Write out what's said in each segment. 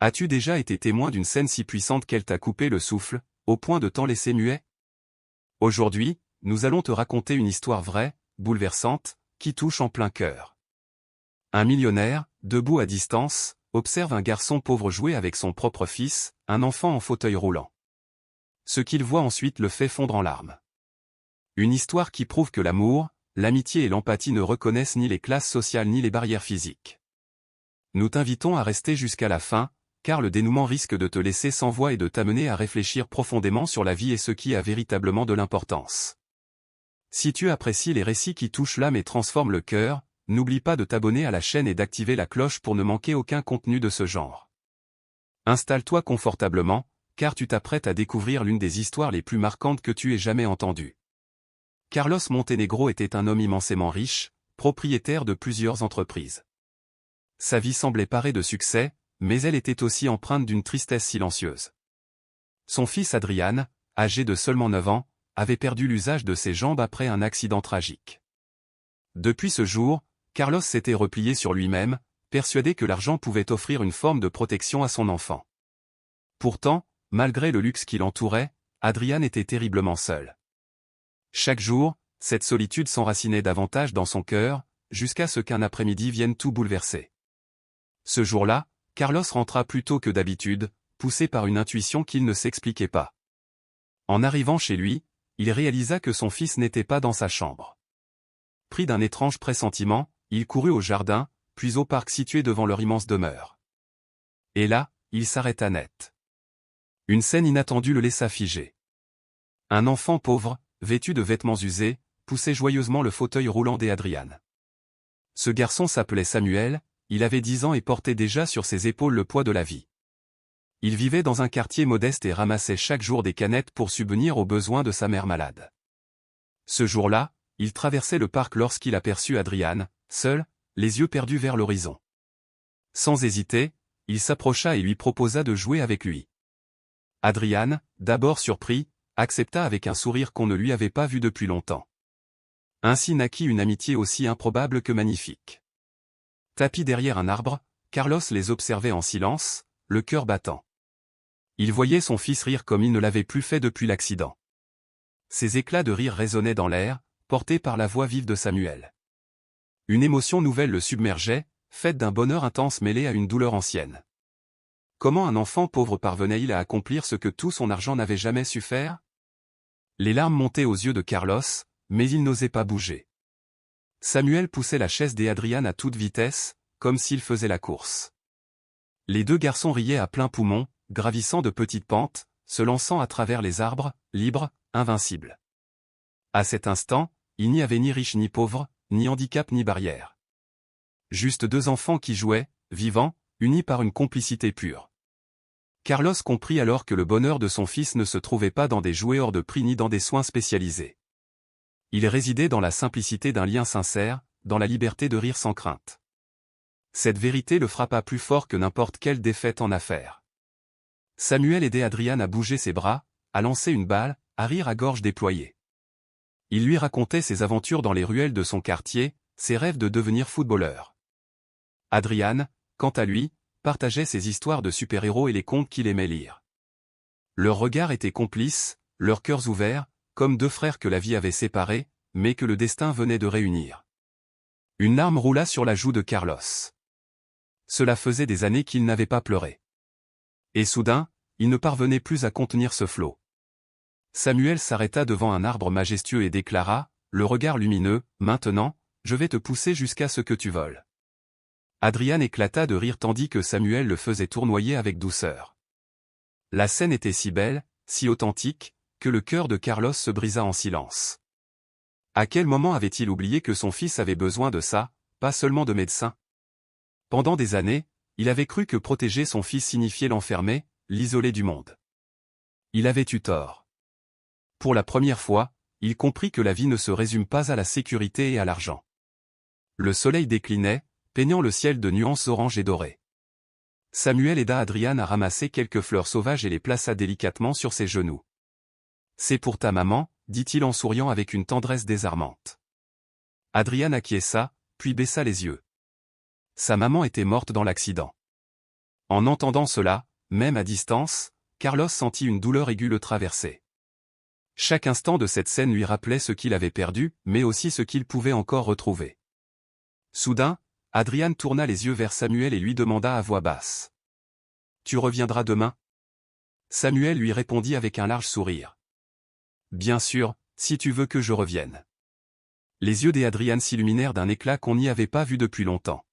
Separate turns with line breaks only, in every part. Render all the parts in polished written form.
As-tu déjà été témoin d'une scène si puissante qu'elle t'a coupé le souffle, au point de t'en laisser muet? Aujourd'hui, nous allons te raconter une histoire vraie, bouleversante, qui touche en plein cœur. Un millionnaire, debout à distance, observe un garçon pauvre jouer avec son propre fils, un enfant en fauteuil roulant. Ce qu'il voit ensuite le fait fondre en larmes. Une histoire qui prouve que l'amour, l'amitié et l'empathie ne reconnaissent ni les classes sociales ni les barrières physiques. Nous t'invitons à rester jusqu'à la fin, car le dénouement risque de te laisser sans voix et de t'amener à réfléchir profondément sur la vie et ce qui a véritablement de l'importance. Si tu apprécies les récits qui touchent l'âme et transforment le cœur, n'oublie pas de t'abonner à la chaîne et d'activer la cloche pour ne manquer aucun contenu de ce genre. Installe-toi confortablement, car tu t'apprêtes à découvrir l'une des histoires les plus marquantes que tu aies jamais entendues. Carlos Montenegro était un homme immensément riche, propriétaire de plusieurs entreprises. Sa vie semblait parée de succès, mais elle était aussi empreinte d'une tristesse silencieuse. Son fils Adrián, âgé de seulement 9 ans, avait perdu l'usage de ses jambes après un accident tragique. Depuis ce jour, Carlos s'était replié sur lui-même, persuadé que l'argent pouvait offrir une forme de protection à son enfant. Pourtant, malgré le luxe qui l'entourait, Adrián était terriblement seul. Chaque jour, cette solitude s'enracinait davantage dans son cœur, jusqu'à ce qu'un après-midi vienne tout bouleverser. Ce jour-là, Carlos rentra plus tôt que d'habitude, poussé par une intuition qu'il ne s'expliquait pas. En arrivant chez lui, il réalisa que son fils n'était pas dans sa chambre. Pris d'un étrange pressentiment, il courut au jardin, puis au parc situé devant leur immense demeure. Et là, il s'arrêta net. Une scène inattendue le laissa figé. Un enfant pauvre, vêtu de vêtements usés, poussait joyeusement le fauteuil roulant d'Adrián. Ce garçon s'appelait Samuel, il avait 10 ans et portait déjà sur ses épaules le poids de la vie. Il vivait dans un quartier modeste et ramassait chaque jour des canettes pour subvenir aux besoins de sa mère malade. Ce jour-là, il traversait le parc lorsqu'il aperçut Adrián, seul, les yeux perdus vers l'horizon. Sans hésiter, il s'approcha et lui proposa de jouer avec lui. Adrián, d'abord surpris, accepta avec un sourire qu'on ne lui avait pas vu depuis longtemps. Ainsi naquit une amitié aussi improbable que magnifique. Tapi derrière un arbre, Carlos les observait en silence, le cœur battant. Il voyait son fils rire comme il ne l'avait plus fait depuis l'accident. Ses éclats de rire résonnaient dans l'air, portés par la voix vive de Samuel. Une émotion nouvelle le submergeait, faite d'un bonheur intense mêlé à une douleur ancienne. Comment un enfant pauvre parvenait-il à accomplir ce que tout son argent n'avait jamais su faire? Les larmes montaient aux yeux de Carlos, mais il n'osait pas bouger. Samuel poussait la chaise d'Adrián à toute vitesse, comme s'il faisait la course. Les deux garçons riaient à plein poumon, gravissant de petites pentes, se lançant à travers les arbres, libres, invincibles. À cet instant, il n'y avait ni riche ni pauvre, ni handicap ni barrière. Juste deux enfants qui jouaient, vivants, unis par une complicité pure. Carlos comprit alors que le bonheur de son fils ne se trouvait pas dans des jouets hors de prix ni dans des soins spécialisés. Il résidait dans la simplicité d'un lien sincère, dans la liberté de rire sans crainte. Cette vérité le frappa plus fort que n'importe quelle défaite en affaires. Samuel aidait Adrián à bouger ses bras, à lancer une balle, à rire à gorge déployée. Il lui racontait ses aventures dans les ruelles de son quartier, ses rêves de devenir footballeur. Adrián, quant à lui, partageait ses histoires de super-héros et les contes qu'il aimait lire. Leurs regards étaient complices, leurs cœurs ouverts, comme deux frères que la vie avait séparés, mais que le destin venait de réunir. Une larme roula sur la joue de Carlos. Cela faisait des années qu'il n'avait pas pleuré. Et soudain, il ne parvenait plus à contenir ce flot. Samuel s'arrêta devant un arbre majestueux et déclara, le regard lumineux, « Maintenant, je vais te pousser jusqu'à ce que tu voles. » Adrián éclata de rire tandis que Samuel le faisait tournoyer avec douceur. La scène était si belle, si authentique, que le cœur de Carlos se brisa en silence. À quel moment avait-il oublié que son fils avait besoin de ça, pas seulement de médecin? Pendant des années, il avait cru que protéger son fils signifiait l'enfermer, l'isoler du monde. Il avait eu tort. Pour la première fois, il comprit que la vie ne se résume pas à la sécurité et à l'argent. Le soleil déclinait, peignant le ciel de nuances orange et dorées. Samuel aida Adrián à ramasser quelques fleurs sauvages et les plaça délicatement sur ses genoux. « C'est pour ta maman, » dit-il en souriant avec une tendresse désarmante. Adrián acquiesça, puis baissa les yeux. Sa maman était morte dans l'accident. En entendant cela, même à distance, Carlos sentit une douleur aiguë le traverser. Chaque instant de cette scène lui rappelait ce qu'il avait perdu, mais aussi ce qu'il pouvait encore retrouver. Soudain, Adrian tourna les yeux vers Samuel et lui demanda à voix basse. « Tu reviendras demain ?» Samuel lui répondit avec un large sourire. « Bien sûr, si tu veux que je revienne. » Les yeux d'Adrian s'illuminèrent d'un éclat qu'on n'y avait pas vu depuis longtemps.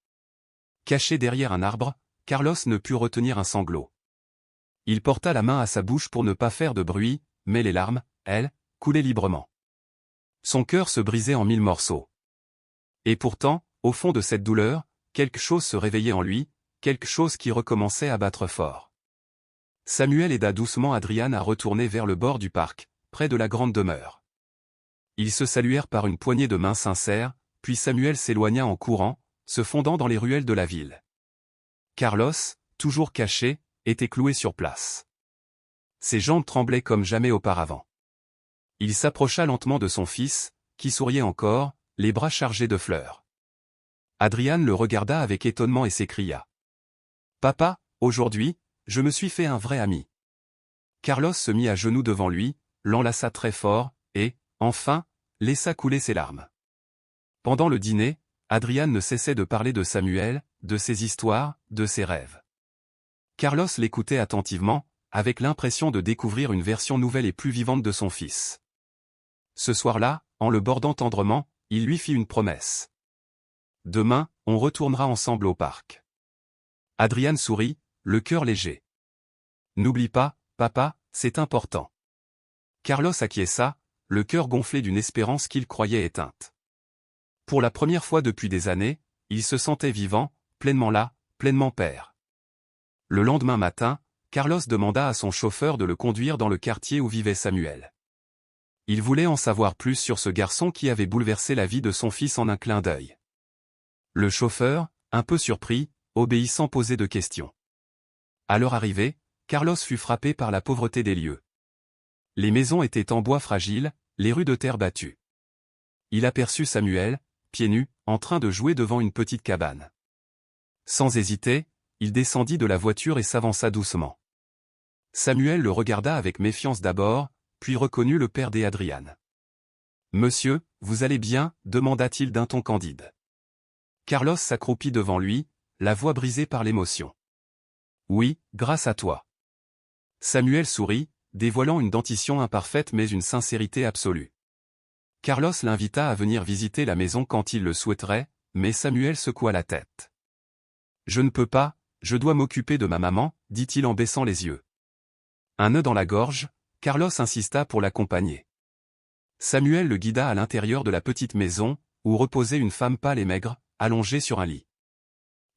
Caché derrière un arbre, Carlos ne put retenir un sanglot. Il porta la main à sa bouche pour ne pas faire de bruit, mais les larmes, elles, coulaient librement. Son cœur se brisait en 1000 morceaux. Et pourtant, au fond de cette douleur, quelque chose se réveillait en lui, quelque chose qui recommençait à battre fort. Samuel aida doucement Adrian à retourner vers le bord du parc, près de la grande demeure. Ils se saluèrent par une poignée de mains sincères, puis Samuel s'éloigna en courant, se fondant dans les ruelles de la ville. Carlos, toujours caché, était cloué sur place. Ses jambes tremblaient comme jamais auparavant. Il s'approcha lentement de son fils, qui souriait encore, les bras chargés de fleurs. Adrian le regarda avec étonnement et s'écria. « Papa, aujourd'hui, je me suis fait un vrai ami. » Carlos se mit à genoux devant lui, l'enlaça très fort, et, enfin, laissa couler ses larmes. Pendant le dîner, Adrian ne cessait de parler de Samuel, de ses histoires, de ses rêves. Carlos l'écoutait attentivement, avec l'impression de découvrir une version nouvelle et plus vivante de son fils. Ce soir-là, en le bordant tendrement, il lui fit une promesse. « Demain, on retournera ensemble au parc. » Adrian sourit, le cœur léger. « N'oublie pas, papa, c'est important. » Carlos acquiesça, le cœur gonflé d'une espérance qu'il croyait éteinte. Pour la première fois depuis des années, il se sentait vivant, pleinement là, pleinement père. Le lendemain matin, Carlos demanda à son chauffeur de le conduire dans le quartier où vivait Samuel. Il voulait en savoir plus sur ce garçon qui avait bouleversé la vie de son fils en un clin d'œil. Le chauffeur, un peu surpris, obéit sans poser de questions. À leur arrivée, Carlos fut frappé par la pauvreté des lieux. Les maisons étaient en bois fragile, les rues de terre battue. Il aperçut Samuel, pieds nus, en train de jouer devant une petite cabane. Sans hésiter, il descendit de la voiture et s'avança doucement. Samuel le regarda avec méfiance d'abord, puis reconnut le père d'Adrian. « Monsieur, vous allez bien ?» demanda-t-il d'un ton candide. Carlos s'accroupit devant lui, la voix brisée par l'émotion. « Oui, grâce à toi. » Samuel sourit, dévoilant une dentition imparfaite mais une sincérité absolue. Carlos l'invita à venir visiter la maison quand il le souhaiterait, mais Samuel secoua la tête. « Je ne peux pas, je dois m'occuper de ma maman, » dit-il en baissant les yeux. Un nœud dans la gorge, Carlos insista pour l'accompagner. Samuel le guida à l'intérieur de la petite maison, où reposait une femme pâle et maigre, allongée sur un lit.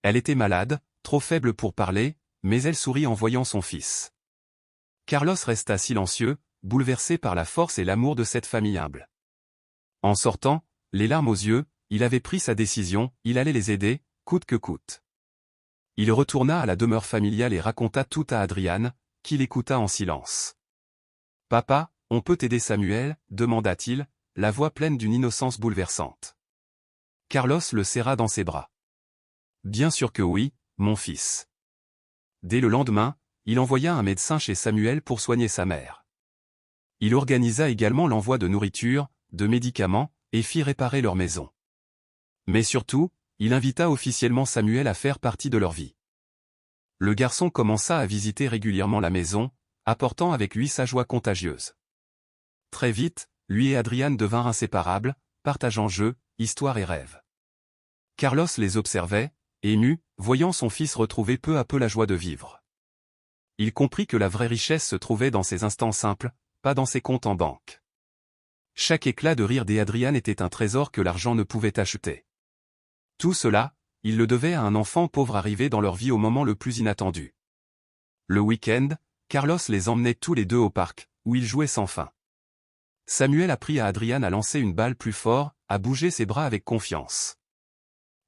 Elle était malade, trop faible pour parler, mais elle sourit en voyant son fils. Carlos resta silencieux, bouleversé par la force et l'amour de cette famille humble. En sortant, les larmes aux yeux, il avait pris sa décision, il allait les aider, coûte que coûte. Il retourna à la demeure familiale et raconta tout à Adrian, qui l'écouta en silence. « Papa, on peut aider Samuel ?» demanda-t-il, la voix pleine d'une innocence bouleversante. Carlos le serra dans ses bras. « Bien sûr que oui, mon fils. » Dès le lendemain, il envoya un médecin chez Samuel pour soigner sa mère. Il organisa également l'envoi de nourriture, de médicaments, et fit réparer leur maison. Mais surtout, il invita officiellement Samuel à faire partie de leur vie. Le garçon commença à visiter régulièrement la maison, apportant avec lui sa joie contagieuse. Très vite, lui et Adrian devinrent inséparables, partageant jeux, histoires et rêves. Carlos les observait, ému, voyant son fils retrouver peu à peu la joie de vivre. Il comprit que la vraie richesse se trouvait dans ces instants simples, pas dans ses comptes en banque. Chaque éclat de rire d'Adrian était un trésor que l'argent ne pouvait acheter. Tout cela, il le devait à un enfant pauvre arrivé dans leur vie au moment le plus inattendu. Le week-end, Carlos les emmenait tous les deux au parc, où ils jouaient sans fin. Samuel apprit à Adrian à lancer une balle plus fort, à bouger ses bras avec confiance.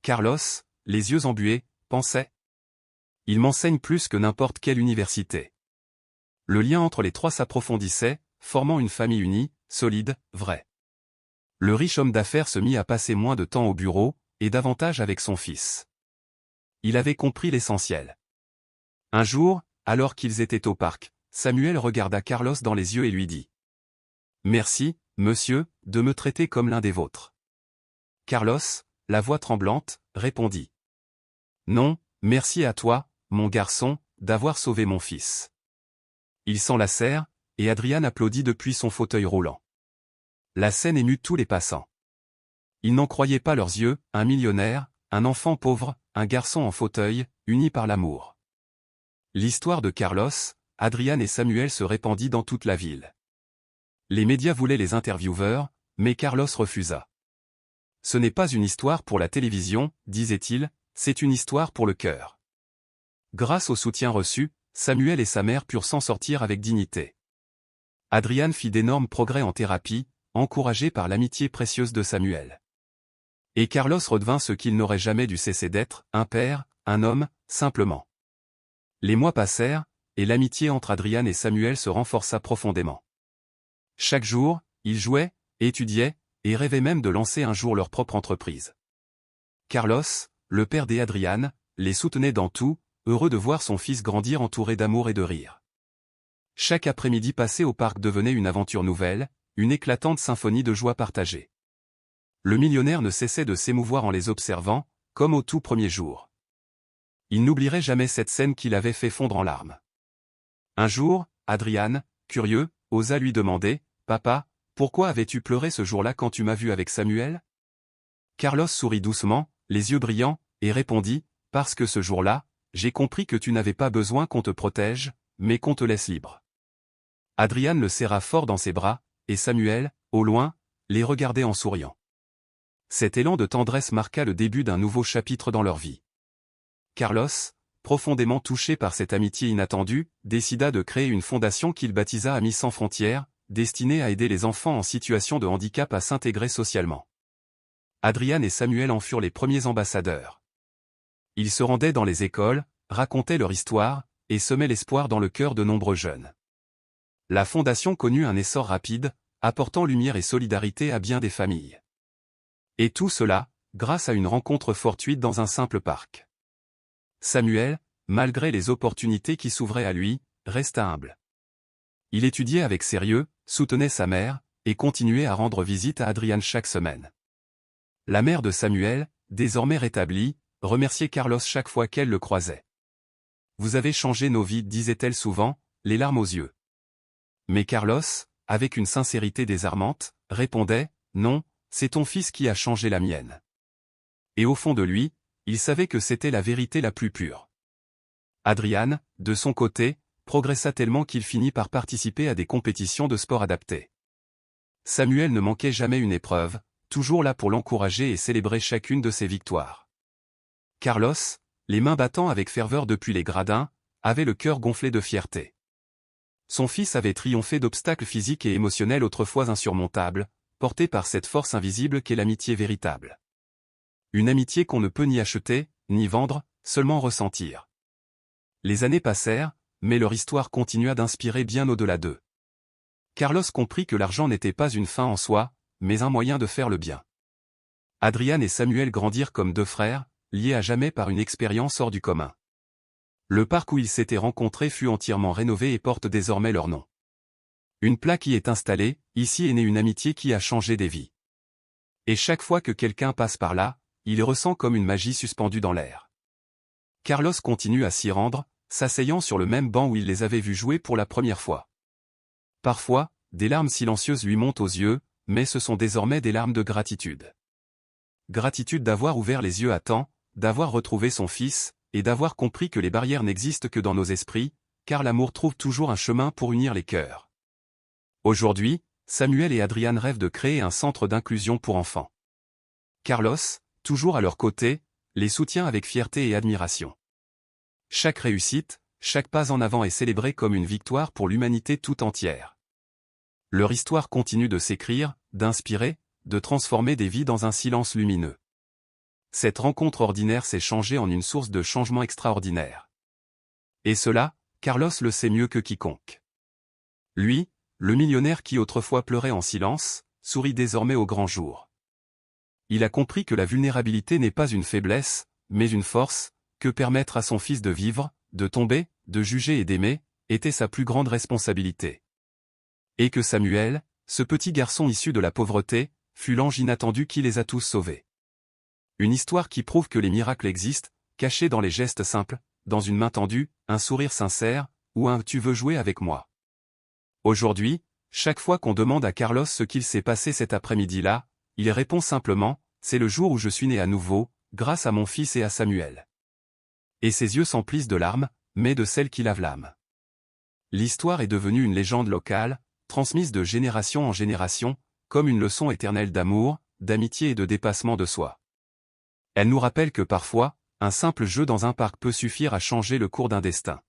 Carlos, les yeux embués, pensait « Il m'enseigne plus que n'importe quelle université. » Le lien entre les trois s'approfondissait, formant une famille unie, solide, vraie. Le riche homme d'affaires se mit à passer moins de temps au bureau, et davantage avec son fils. Il avait compris l'essentiel. Un jour, alors qu'ils étaient au parc, Samuel regarda Carlos dans les yeux et lui dit: « Merci, monsieur, de me traiter comme l'un des vôtres. » Carlos, la voix tremblante, répondit: « Non, merci à toi, mon garçon, d'avoir sauvé mon fils. » Ils s'enlacèrent, et Adrian applaudit depuis son fauteuil roulant. La scène émut tous les passants. Ils n'en croyaient pas leurs yeux, un millionnaire, un enfant pauvre, un garçon en fauteuil, unis par l'amour. L'histoire de Carlos, Adrian et Samuel se répandit dans toute la ville. Les médias voulaient les intervieweurs, mais Carlos refusa. « Ce n'est pas une histoire pour la télévision, disait-il, c'est une histoire pour le cœur. » Grâce au soutien reçu, Samuel et sa mère purent s'en sortir avec dignité. Adrian fit d'énormes progrès en thérapie, encouragé par l'amitié précieuse de Samuel. Et Carlos redevint ce qu'il n'aurait jamais dû cesser d'être, un père, un homme, simplement. Les mois passèrent, et l'amitié entre Adrian et Samuel se renforça profondément. Chaque jour, ils jouaient, étudiaient, et rêvaient même de lancer un jour leur propre entreprise. Carlos, le père d'Adrian, les soutenait dans tout, heureux de voir son fils grandir entouré d'amour et de rire. Chaque après-midi passé au parc devenait une aventure nouvelle, une éclatante symphonie de joie partagée. Le millionnaire ne cessait de s'émouvoir en les observant, comme au tout premier jour. Il n'oublierait jamais cette scène qui l'avait fait fondre en larmes. Un jour, Adrian, curieux, osa lui demander: « Papa, pourquoi avais-tu pleuré ce jour-là quand tu m'as vu avec Samuel ?» Carlos sourit doucement, les yeux brillants, et répondit: « Parce que ce jour-là, j'ai compris que tu n'avais pas besoin qu'on te protège, mais qu'on te laisse libre. » Adrian le serra fort dans ses bras, et Samuel, au loin, les regardait en souriant. Cet élan de tendresse marqua le début d'un nouveau chapitre dans leur vie. Carlos, profondément touché par cette amitié inattendue, décida de créer une fondation qu'il baptisa Amis sans frontières, destinée à aider les enfants en situation de handicap à s'intégrer socialement. Adrian et Samuel en furent les premiers ambassadeurs. Ils se rendaient dans les écoles, racontaient leur histoire, et semaient l'espoir dans le cœur de nombreux jeunes. La fondation connut un essor rapide, apportant lumière et solidarité à bien des familles. Et tout cela, grâce à une rencontre fortuite dans un simple parc. Samuel, malgré les opportunités qui s'ouvraient à lui, resta humble. Il étudiait avec sérieux, soutenait sa mère, et continuait à rendre visite à Adrian chaque semaine. La mère de Samuel, désormais rétablie, remerciait Carlos chaque fois qu'elle le croisait. « Vous avez changé nos vies », disait-elle souvent, les larmes aux yeux. Mais Carlos, avec une sincérité désarmante, répondait: « Non, c'est ton fils qui a changé la mienne. » Et au fond de lui, il savait que c'était la vérité la plus pure. Adrian, de son côté, progressa tellement qu'il finit par participer à des compétitions de sport adaptés. Samuel ne manquait jamais une épreuve, toujours là pour l'encourager et célébrer chacune de ses victoires. Carlos, les mains battant avec ferveur depuis les gradins, avait le cœur gonflé de fierté. Son fils avait triomphé d'obstacles physiques et émotionnels autrefois insurmontables, portés par cette force invisible qu'est l'amitié véritable. Une amitié qu'on ne peut ni acheter, ni vendre, seulement ressentir. Les années passèrent, mais leur histoire continua d'inspirer bien au-delà d'eux. Carlos comprit que l'argent n'était pas une fin en soi, mais un moyen de faire le bien. Adrian et Samuel grandirent comme deux frères, liés à jamais par une expérience hors du commun. Le parc où ils s'étaient rencontrés fut entièrement rénové et porte désormais leur nom. Une plaque y est installée, ici est née une amitié qui a changé des vies. Et chaque fois que quelqu'un passe par là, il ressent comme une magie suspendue dans l'air. Carlos continue à s'y rendre, s'asseyant sur le même banc où il les avait vus jouer pour la première fois. Parfois, des larmes silencieuses lui montent aux yeux, mais ce sont désormais des larmes de gratitude. Gratitude d'avoir ouvert les yeux à temps, d'avoir retrouvé son fils, et d'avoir compris que les barrières n'existent que dans nos esprits, car l'amour trouve toujours un chemin pour unir les cœurs. Aujourd'hui, Samuel et Adrian rêvent de créer un centre d'inclusion pour enfants. Carlos, toujours à leur côté, les soutient avec fierté et admiration. Chaque réussite, chaque pas en avant est célébré comme une victoire pour l'humanité tout entière. Leur histoire continue de s'écrire, d'inspirer, de transformer des vies dans un silence lumineux. Cette rencontre ordinaire s'est changée en une source de changement extraordinaire. Et cela, Carlos le sait mieux que quiconque. Lui, le millionnaire qui autrefois pleurait en silence, sourit désormais au grand jour. Il a compris que la vulnérabilité n'est pas une faiblesse, mais une force, que permettre à son fils de vivre, de tomber, de juger et d'aimer, était sa plus grande responsabilité. Et que Samuel, ce petit garçon issu de la pauvreté, fut l'ange inattendu qui les a tous sauvés. Une histoire qui prouve que les miracles existent, cachés dans les gestes simples, dans une main tendue, un sourire sincère, ou un « tu veux jouer avec moi ». Aujourd'hui, chaque fois qu'on demande à Carlos ce qu'il s'est passé cet après-midi-là, il répond simplement « c'est le jour où je suis né à nouveau, grâce à mon fils et à Samuel ». Et ses yeux s'emplissent de larmes, mais de celles qui lavent l'âme. L'histoire est devenue une légende locale, transmise de génération en génération, comme une leçon éternelle d'amour, d'amitié et de dépassement de soi. Elle nous rappelle que parfois, un simple jeu dans un parc peut suffire à changer le cours d'un destin.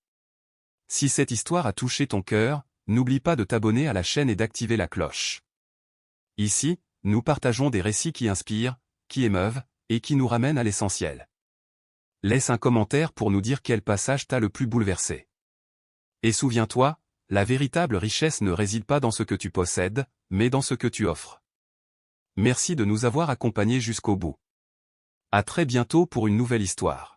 Si cette histoire a touché ton cœur, n'oublie pas de t'abonner à la chaîne et d'activer la cloche. Ici, nous partageons des récits qui inspirent, qui émeuvent, et qui nous ramènent à l'essentiel. Laisse un commentaire pour nous dire quel passage t'a le plus bouleversé. Et souviens-toi, la véritable richesse ne réside pas dans ce que tu possèdes, mais dans ce que tu offres. Merci de nous avoir accompagnés jusqu'au bout. À très bientôt pour une nouvelle histoire.